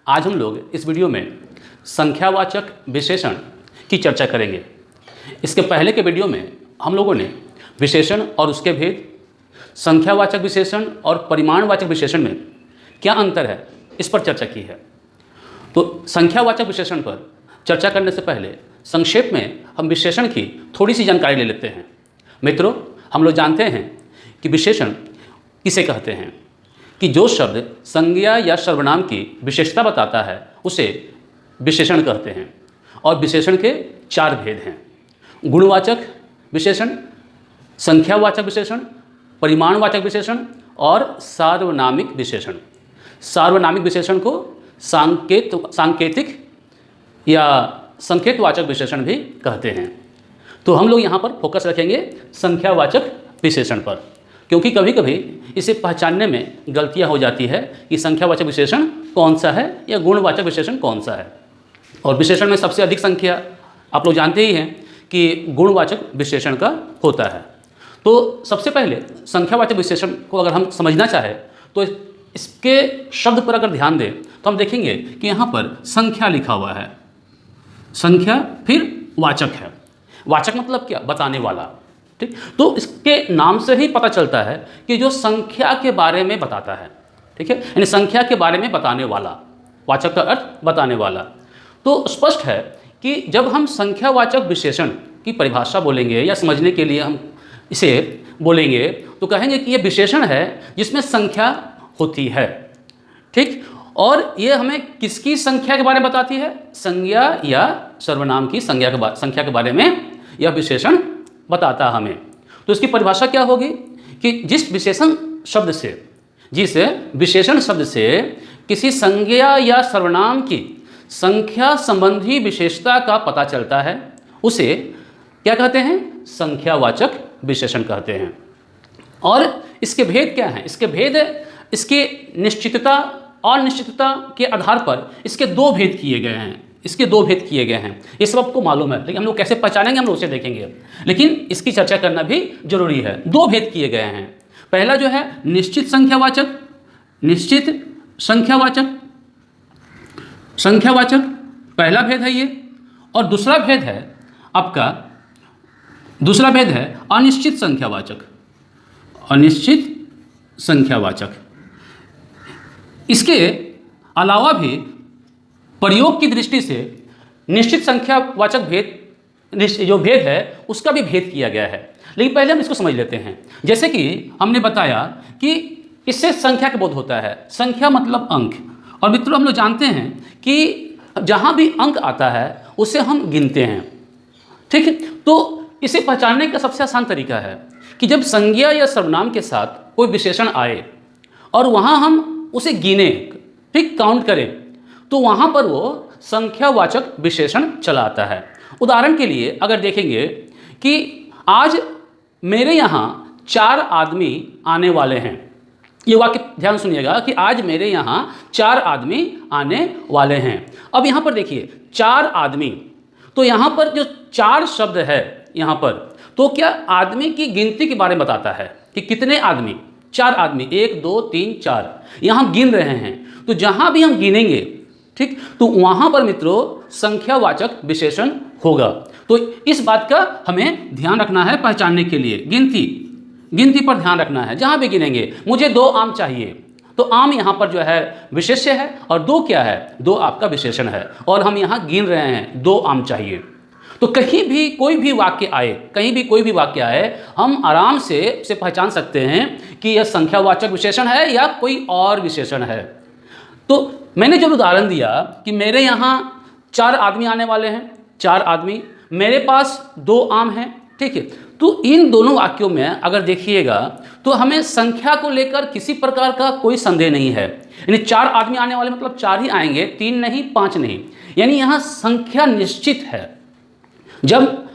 आज हम लोग इस वीडियो में संख्यावाचक विशेषण की चर्चा करेंगे। इसके पहले के वीडियो में हम लोगों ने विशेषण और उसके भेद, संख्यावाचक विशेषण और परिमाणवाचक विशेषण में क्या अंतर है, इस पर चर्चा की है। तो संख्यावाचक विशेषण पर चर्चा करने से पहले संक्षेप में हम विशेषण की थोड़ी सी जानकारी ले लेते हैं। मित्रों, हम लोग जानते हैं कि विशेषण किसे कहते हैं कि जो शब्द संज्ञा या सर्वनाम की विशेषता बताता है उसे विशेषण कहते हैं। और विशेषण के चार भेद हैं: गुणवाचक विशेषण, संख्यावाचक विशेषण, परिमाणवाचक विशेषण और सार्वनामिक विशेषण। सार्वनामिक विशेषण को सांकेतिक या संकेतवाचक विशेषण भी कहते हैं। तो हम लोग यहाँ पर फोकस रखेंगे संख्यावाचक विशेषण पर, क्योंकि कभी कभी इसे पहचानने में गलतियाँ हो जाती है कि संख्यावाचक विशेषण कौन सा है या गुणवाचक विशेषण कौन सा है। और विशेषण में सबसे अधिक संख्या आप लोग जानते ही हैं कि गुणवाचक विशेषण का होता है। तो सबसे पहले संख्यावाचक विशेषण को अगर हम समझना चाहें तो इसके शब्द पर अगर ध्यान दें तो हम देखेंगे कि यहाँ पर संख्या लिखा हुआ है। संख्या फिर वाचक है। वाचक मतलब क्या? बताने वाला। ठीक, तो इसके नाम से ही पता चलता है कि जो संख्या के बारे में बताता है। ठीक है, यानी संख्या के बारे में बताने वाला। वाचक का अर्थ बताने वाला। तो स्पष्ट है कि जब हम संख्यावाचक विशेषण की परिभाषा बोलेंगे या समझने के लिए हम इसे बोलेंगे तो कहेंगे कि यह विशेषण है जिसमें संख्या होती है। ठीक, और ये हमें किसकी संख्या के बारे में बताती है? संज्ञा या सर्वनाम की संख्या के बारे में यह विशेषण बताता हमें। तो इसकी परिभाषा क्या होगी कि जिस विशेषण शब्द से किसी संज्ञा या सर्वनाम की संख्या संबंधी विशेषता का पता चलता है उसे क्या कहते हैं? संख्यावाचक विशेषण कहते हैं। और इसके भेद क्या हैं? इसके भेद इसकी निश्चितता और अनिश्चितता के आधार पर इसके दो भेद किए गए हैं। ये सब आपको मालूम है, लेकिन हम लोग कैसे पहचानेंगे हम लोग उसे देखेंगे, लेकिन इसकी चर्चा करना भी जरूरी है। दो भेद किए गए हैं। पहला जो है निश्चित संख्यावाचक पहला भेद है ये। और दूसरा भेद है अनिश्चित संख्यावाचक। इसके अलावा भी प्रयोग की दृष्टि से निश्चित संख्यावाचक जो भेद है उसका भी भेद किया गया है। लेकिन पहले हम इसको समझ लेते हैं। जैसे कि हमने बताया कि इससे संख्या का बोध होता है। संख्या मतलब अंक। और मित्रों, हम लोग जानते हैं कि जहाँ भी अंक आता है उसे हम गिनते हैं। ठीक है, तो इसे पहचानने का सबसे आसान तरीका है कि जब संज्ञा या सर्वनाम के साथ कोई विशेषण आए और वहाँ हम उसे गिने, ठीक, काउंट करें, तो वहाँ पर वो संख्यावाचक विशेषण चला आता है। उदाहरण के लिए अगर देखेंगे कि आज मेरे यहाँ 4 आदमी आने वाले हैं। ये वाक्य ध्यान सुनिएगा कि आज मेरे यहाँ 4 आदमी आने वाले हैं। अब यहाँ पर देखिए 4 आदमी, तो यहाँ पर जो 4 शब्द है यहाँ पर, तो क्या आदमी की गिनती के बारे में बताता है कि कितने आदमी? 4 आदमी, 1 2 3 4 यहाँ गिन रहे हैं। तो जहाँ भी हम गिनेंगे, ठीक, तो वहाँ पर मित्रों संख्यावाचक विशेषण होगा। तो इस बात का हमें ध्यान रखना है पहचानने के लिए। गिनती पर ध्यान रखना है। जहाँ भी गिनेंगे, मुझे 2 आम चाहिए, तो आम यहाँ पर जो है विशेष्य है और 2 क्या है? 2 आपका विशेषण है। और हम यहाँ गिन रहे हैं 2 आम चाहिए। तो कहीं भी कोई भी वाक्य आए, हम आराम से पहचान सकते हैं कि यह संख्यावाचक विशेषण है या कोई और विशेषण है। तो मैंने जब उदाहरण दिया कि मेरे यहाँ 4 आदमी आने वाले हैं, 4 आदमी, मेरे पास 2 आम हैं, ठीक है, तो इन दोनों वाक्यों में अगर देखिएगा तो हमें संख्या को लेकर किसी प्रकार का कोई संदेह नहीं है। यानी 4 आदमी आने वाले मतलब 4 ही आएंगे, 3 नहीं, 5 नहीं। यानी यहाँ संख्या निश्चित है। जब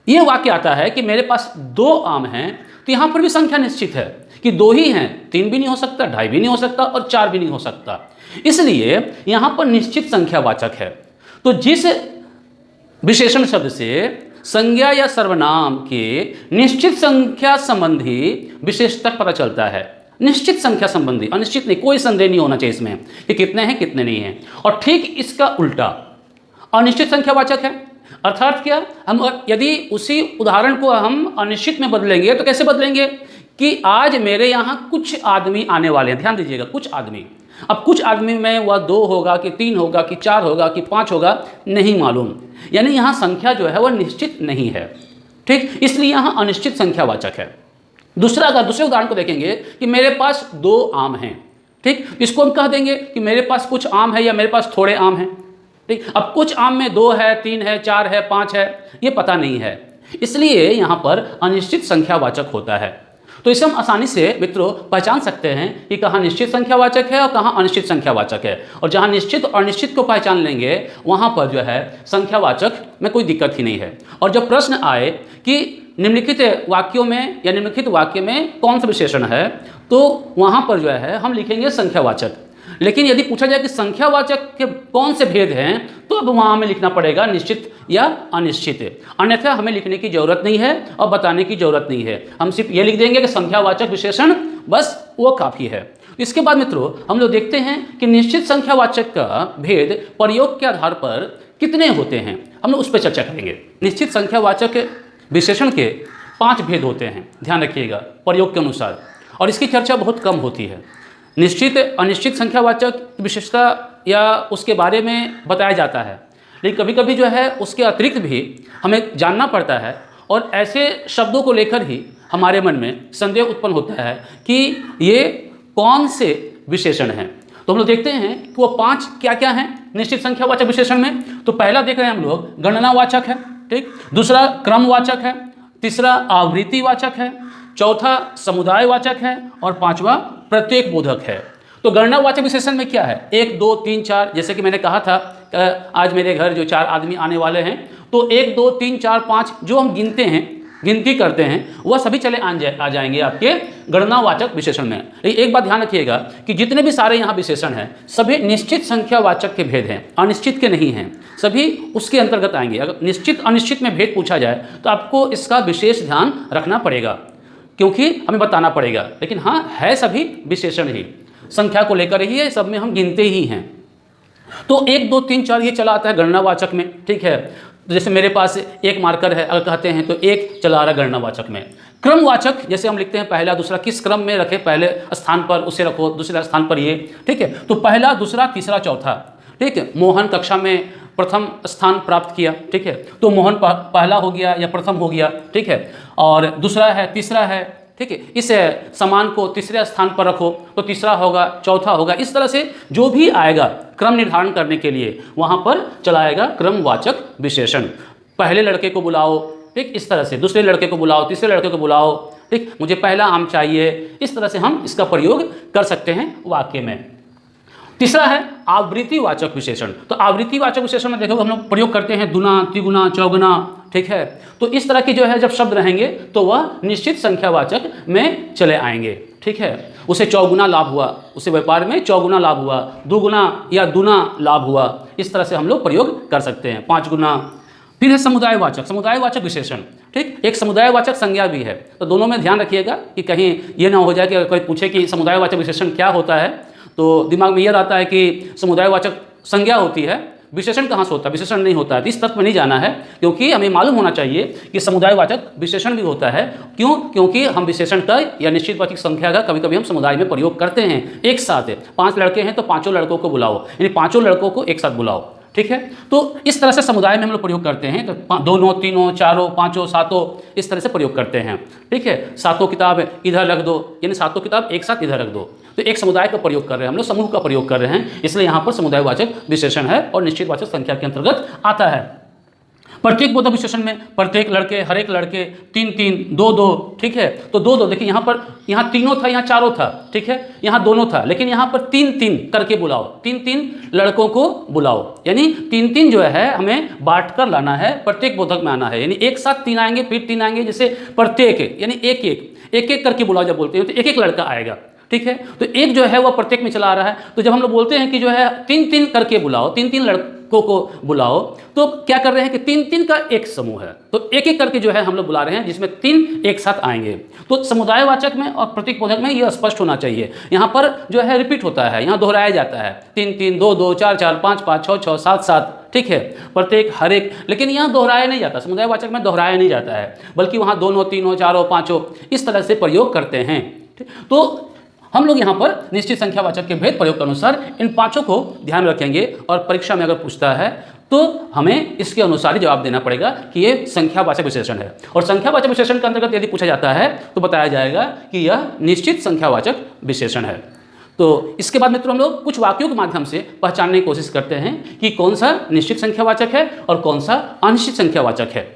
यह वाक्य आता है कि मेरे पास 2 आम हैं, तो यहाँ पर भी संख्या निश्चित है कि 2 ही हैं, 3 भी नहीं हो सकता, 2.5 भी नहीं हो सकता और 4 भी नहीं हो सकता। इसलिए यहाँ पर निश्चित संख्यावाचक है। तो जिस विशेषण शब्द से संज्ञा या सर्वनाम के निश्चित संख्या संबंधी विशेषता पता चलता है, निश्चित संख्या संबंधी, अनिश्चित नहीं, कोई संदेह नहीं होना चाहिए इसमें कि कितने हैं कितने नहीं हैं। और ठीक इसका उल्टा अनिश्चित संख्यावाचक है। अर्थात क्या, हम यदि उसी उदाहरण को हम अनिश्चित में बदलेंगे तो कैसे बदलेंगे कि आज मेरे यहाँ कुछ आदमी आने वाले हैं, ध्यान दीजिएगा, कुछ आदमी। अब कुछ आदमी में वह 2 होगा कि 3 होगा कि 4 होगा कि 5 होगा, नहीं मालूम, यानी यहाँ संख्या जो है वह निश्चित नहीं है, ठीक, इसलिए यहाँ अनिश्चित संख्यावाचक है। दूसरा, अगर दूसरे उदाहरण को देखेंगे कि मेरे पास 2 आम हैं, ठीक, इसको हम कह देंगे कि मेरे पास कुछ आम है या मेरे पास थोड़े आम हैं, ठीक। अब कुछ आम में 2 है, 3 है, 4 है, 5 है, ये पता नहीं है, इसलिए यहाँ पर अनिश्चित संख्यावाचक होता है। तो इसे हम आसानी से मित्रों पहचान सकते हैं कि कहाँ निश्चित संख्यावाचक है और कहाँ अनिश्चित संख्यावाचक है। और जहाँ निश्चित और अनिश्चित को पहचान लेंगे वहाँ पर जो है संख्यावाचक में कोई दिक्कत ही नहीं है। और जब प्रश्न आए कि निम्नलिखित वाक्यों में या निम्नलिखित वाक्य में कौन सा विशेषण है, तो वहाँ पर जो है हम लिखेंगे संख्यावाचक। लेकिन यदि पूछा जाए कि संख्यावाचक के कौन से भेद हैं, तो अब वहाँ हमें लिखना पड़ेगा निश्चित या अनिश्चित, अन्यथा हमें लिखने की जरूरत नहीं है और बताने की जरूरत नहीं है। हम सिर्फ ये लिख देंगे कि संख्यावाचक विशेषण, बस वो काफ़ी है। इसके बाद मित्रों हम लोग देखते हैं कि निश्चित संख्यावाचक का भेद प्रयोग के आधार पर कितने होते हैं, हम लोग उस पर चर्चा करेंगे। निश्चित संख्यावाचक विशेषण के 5 भेद होते हैं, ध्यान रखिएगा, प्रयोग के अनुसार, और इसकी चर्चा बहुत कम होती है। निश्चित अनिश्चित संख्यावाचक विशेषता या उसके बारे में बताया जाता है, लेकिन कभी कभी जो है उसके अतिरिक्त भी हमें जानना पड़ता है, और ऐसे शब्दों को लेकर ही हमारे मन में संदेह उत्पन्न होता है कि ये कौन से विशेषण हैं। तो हम लोग देखते हैं कि वो 5 क्या क्या हैं निश्चित संख्यावाचक विशेषण में। तो पहला देख रहे हैं हम लोग गणनावाचक है, ठीक, दूसरा क्रमवाचक है, तीसरा आवृत्तिवाचक है, चौथा समुदायवाचक है, और 5वां प्रत्येक बोधक है। तो गणनावाचक विशेषण में क्या है, 1 2 3 4, जैसे कि मैंने कहा था आज मेरे घर जो 4 आदमी आने वाले हैं, तो 1 2 3 4 5 जो हम गिनते हैं, गिनती करते हैं, वह सभी चले आ जाएंगे आपके गणनावाचक विशेषण में। एक बात ध्यान रखिएगा कि जितने भी सारे यहाँ विशेषण हैं सभी निश्चित संख्यावाचक के भेद हैं, अनिश्चित के नहीं हैं, सभी उसके अंतर्गत आएंगे। अगर निश्चित अनिश्चित में भेद पूछा जाए तो आपको इसका विशेष ध्यान रखना पड़ेगा, क्योंकि हमें बताना पड़ेगा। लेकिन हाँ, है सभी विशेषण ही, संख्या को लेकर ही है, सब में हम गिनते ही हैं। तो 1 2 3 4 ये चला आता है गणनावाचक में, ठीक है। तो जैसे मेरे पास एक मार्कर है, अगर कहते हैं तो 1 चला आ रहा है गणनावाचक में। क्रमवाचक जैसे हम लिखते हैं पहला दूसरा, किस क्रम में रखें, पहले स्थान पर उसे रखो, दूसरे स्थान पर ये, ठीक है। तो पहला दूसरा तीसरा चौथा, ठीक है। मोहन कक्षा में प्रथम स्थान प्राप्त किया, ठीक है, तो मोहन पहला हो गया या प्रथम हो गया, ठीक है। और दूसरा है, तीसरा है, ठीक है, इस समान को तीसरे स्थान पर रखो तो तीसरा होगा, चौथा होगा। इस तरह से जो भी आएगा क्रम निर्धारण करने के लिए वहाँ पर चलाएगा क्रमवाचक विशेषण। पहले लड़के को बुलाओ, ठीक, इस तरह से दूसरे लड़के को बुलाओ, तीसरे लड़के को बुलाओ, ठीक, मुझे पहला आम चाहिए, इस तरह से हम इसका प्रयोग कर सकते हैं वाक्य में। तीसरा है आवृत्तिवाचक विशेषण। तो आवृत्तिवाचक विशेषण में देखो हम लोग प्रयोग करते हैं दुना, त्रिगुना, चौगुना, ठीक है। तो इस तरह के जो है जब शब्द रहेंगे तो वह निश्चित संख्यावाचक में चले आएंगे, ठीक है। उसे चौगुना लाभ हुआ, उसे व्यापार में चौगुना लाभ हुआ, दुगुना या दुना लाभ हुआ, इस तरह से हम लोग प्रयोग कर सकते हैं, 5 गुना। फिर है समुदायवाचक, समुदायवाचक विशेषण, ठीक, एक समुदायवाचक संज्ञा भी है। तो दोनों में ध्यान रखिएगा कि कहीं ये ना हो जाए कि कोई पूछे कि समुदायवाचक विशेषण क्या होता है, तो दिमाग में यह आता है कि समुदायवाचक संज्ञा होती है, विशेषण कहाँ से होता है, विशेषण नहीं होता है। तो इस तत्व में नहीं जाना है, क्योंकि हमें मालूम होना चाहिए कि समुदायवाचक विशेषण भी होता है। क्यों? क्योंकि हम विशेषण का या निश्चितवाचक संख्या का कभी कभी हम समुदाय में प्रयोग करते हैं एक साथ। 5 लड़के हैं तो 5 लड़कों को बुलाओ, यानी 5 लड़कों को एक साथ बुलाओ, ठीक है। तो इस तरह से समुदाय में हम लोग प्रयोग करते हैं। तो 2 3 4 5 7 इस तरह से प्रयोग करते हैं, ठीक है। 7 किताब इधर रख दो, यानी 7 किताब एक साथ इधर रख दो। तो एक समुदाय का प्रयोग कर रहे हैं हम लोग, समूह का प्रयोग कर रहे हैं, इसलिए यहाँ पर समुदायवाचक विशेषण है और निश्चितवाचक संख्या के अंतर्गत आता है। प्रत्येक बोधक विशेषण में प्रत्येक लड़के, हर एक लड़के, 3 3 2 2, ठीक है। तो 2 2 देखिए, यहाँ पर यहाँ तीनों था, यहाँ चारों था, ठीक है, यहाँ दोनों था, लेकिन यहाँ पर 3 3 करके बुलाओ, 3 3 लड़कों को बुलाओ, यानी 3 3 जो है हमें बांट कर लाना है, प्रत्येक बोधक में आना है, यानी एक साथ 3 आएंगे, फिर 3 आएंगे, जैसे प्रत्येक यानी एक एक करके बुलाओ। जब बोलते हैं तो एक एक लड़का आएगा, ठीक है। तो एक जो है वह प्रत्येक में चला आ रहा है। तो जब हम लोग बोलते हैं कि जो है 3-3 करके बुलाओ, 3-3 लड़कों को बुलाओ, तो क्या कर रहे हैं कि 3-3 का एक समूह है, तो एक एक करके जो है हम लोग बुला रहे हैं, जिसमें 3 एक साथ आएंगे। तो समुदायवाचक में और प्रतीक बोधक में यह स्पष्ट होना चाहिए। यहाँ पर जो है रिपीट होता है, यहाँ दोहराया जाता है, 3-3, 2-2, 4-4, 5-5, 6-6, 7-7, ठीक है, प्रत्येक, हर एक। लेकिन यहाँ दोहराया नहीं जाता, समुदायवाचक में दोहराया नहीं जाता है, बल्कि वहाँ 2, 3, 4, 5 इस तरह से प्रयोग करते हैं। तो हम लोग यहाँ पर निश्चित संख्यावाचक के भेद प्रयोग के अनुसार इन 5 को ध्यान में रखेंगे, और परीक्षा में अगर पूछता है तो हमें इसके अनुसार ही जवाब देना पड़ेगा कि ये संख्यावाचक विशेषण है। और संख्यावाचक विशेषण के अंतर्गत यदि पूछा जाता है तो बताया जाएगा कि यह निश्चित संख्यावाचक विशेषण है। तो इसके बाद मित्रों हम लोग कुछ वाक्यों के माध्यम से पहचानने की कोशिश करते हैं कि कौन सा निश्चित संख्यावाचक है और कौन सा अनिश्चित संख्यावाचक है।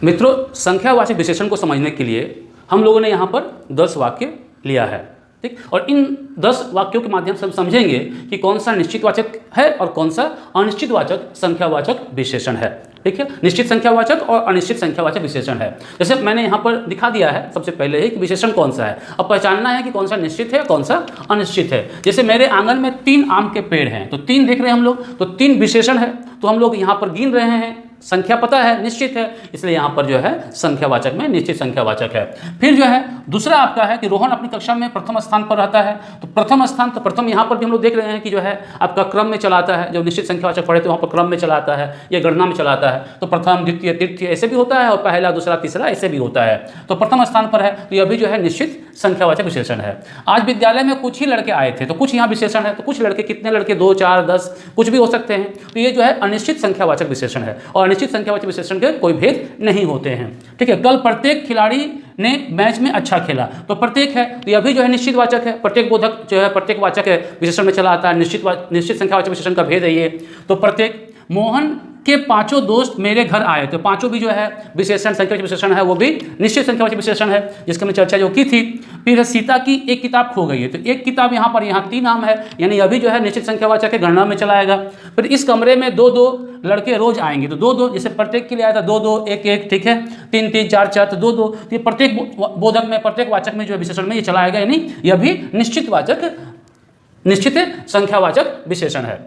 मित्रों, संख्यावाचक विशेषण को समझने के लिए हम लोगों ने यहाँ पर 10 वाक्य लिया है, ठीक। और इन 10 वाक्यों के माध्यम से हम समझेंगे कि कौन सा निश्चितवाचक है और कौन सा अनिश्चितवाचक संख्यावाचक विशेषण है, ठीक है। निश्चित संख्यावाचक और अनिश्चित संख्यावाचक विशेषण है। जैसे मैंने यहाँ पर दिखा दिया है सबसे पहले ही कि विशेषण कौन सा है। अब पहचानना है कि कौन सा निश्चित है कौन सा अनिश्चित है। जैसे मेरे आंगन में 3 आम के पेड़ हैं, तो 3 देख रहे हैं हम लोग, तो 3 विशेषण है, तो हम लोग यहाँ पर गिन रहे हैं, संख्या पता है, निश्चित है, इसलिए यहाँ पर जो है संख्यावाचक में निश्चित संख्यावाचक है। फिर जो है दूसरा आपका है कि रोहन अपनी कक्षा में प्रथम स्थान पर रहता है, तो प्रथम स्थान, तो प्रथम यहाँ पर भी हम लोग देख रहे हैं कि जो है आपका क्रम में चलाता है। जब निश्चित संख्यावाचक पढ़े तो वहाँ पर क्रम में चलाता है या गणना में चलाता है, तो प्रथम, द्वितीय, तृतीय ऐसे भी होता है, और पहला, दूसरा, तीसरा ऐसे भी होता है। तो प्रथम स्थान पर है, तो यह भी जो है निश्चित संख्यावाचक विशेषण है। आज विद्यालय में कुछ ही लड़के आए थे, तो कुछ यहाँ विशेषण है, तो कुछ लड़के, कितने लड़के, 2, 4, 10 कुछ भी हो सकते हैं, तो ये जो है अनिश्चित संख्यावाचक विशेषण है। और अनिश्चित संख्यावाचक विशेषण के कोई भेद नहीं होते हैं, ठीक है। कल प्रत्येक खिलाड़ी ने मैच में अच्छा खेला, तो प्रत्येक है, तो यह भी जो है निश्चितवाचक है। प्रत्येक बोधक जो है प्रत्येक वाचक है, विशेषण में चला आता है, निश्चित संख्यावाचक विशेषण का भेद है ये। तो प्रत्येक, मोहन के 5 दोस्त मेरे घर आए, तो 5 भी जो है विशेषण, संख्यावाचक विशेषण है, वो भी निश्चित संख्यावाचक विशेषण है, जिसकी हमने चर्चा जो की थी। फिर सीता की एक किताब खो गई है, तो एक किताब यहाँ पर, यहाँ 3 नाम है, यानी अभी जो है निश्चित संख्यावाचक है, गणना में चलाएगा। फिर इस कमरे में 2-2 लड़के रोज आएंगे, तो 2-2, जैसे प्रत्येक के लिए आया था 2-2, 1-1, ठीक है, 3-3, 4-4, तो 2-2, तो ये प्रत्येक बोधक में, प्रत्येक वाचक में जो है विशेषण में ये चलाएगा, यानी यह भी निश्चित संख्यावाचक विशेषण है।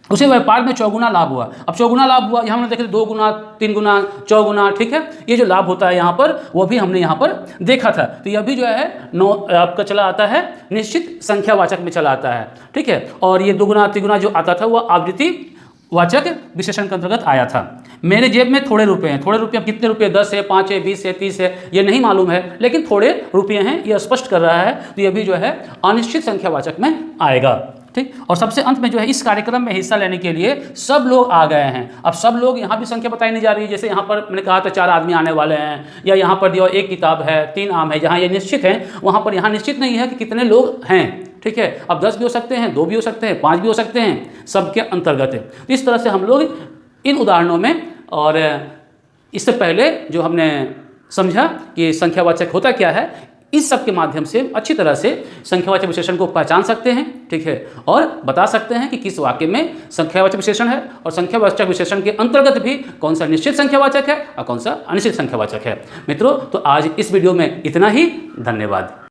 उसे व्यापार में चौगुना लाभ हुआ। अब चौगुना लाभ हुआ, यहाँ हमने देखे 2 गुना, 3 गुना, चौगुना, ठीक है, ये जो लाभ होता है यहाँ पर, वो भी हमने यहाँ पर देखा था। तो यह भी जो है आपका चला आता है, निश्चित संख्यावाचक में चला आता है, ठीक है। और ये 2 गुना, 3 गुना जो आता था वह आवृत्ति वाचक विशेषण के अंतर्गत आया था। मेरे जेब में थोड़े रुपए हैं, थोड़े रुपये, अब कितने रुपये, 10 है, 5 है, 20 है, 30 है, ये नहीं मालूम है, लेकिन थोड़े रुपये हैं, यह स्पष्ट कर रहा है। तो यह भी जो है अनिश्चित संख्यावाचक में आएगा, ठीक। और सबसे अंत में जो है इस कार्यक्रम में हिस्सा लेने के लिए सब लोग आ गए हैं। अब सब लोग, यहाँ भी संख्या बताई नहीं जा रही है, जैसे यहाँ पर मैंने कहा था 4 आदमी आने वाले हैं, या यहाँ पर दिया 1 किताब है, 3 आम है, जहाँ ये निश्चित है, वहाँ पर यहाँ निश्चित नहीं है कि कितने लोग हैं, ठीक है। अब 10 भी हो सकते हैं, 2 भी हो सकते हैं, 5 भी हो सकते हैं, सबके अंतर्गत है। तो इस तरह से हम लोग इन उदाहरणों में, और इससे पहले जो हमने समझा कि संख्यावाचक होता क्या है, इस सब के माध्यम से अच्छी तरह से संख्यावाचक विशेषण को पहचान सकते हैं, ठीक है, और बता सकते हैं कि किस वाक्य में संख्यावाचक विशेषण है, और संख्यावाचक विशेषण के अंतर्गत भी कौन सा निश्चित संख्यावाचक है और कौन सा अनिश्चित संख्यावाचक है। मित्रों, तो आज इस वीडियो में इतना ही। धन्यवाद।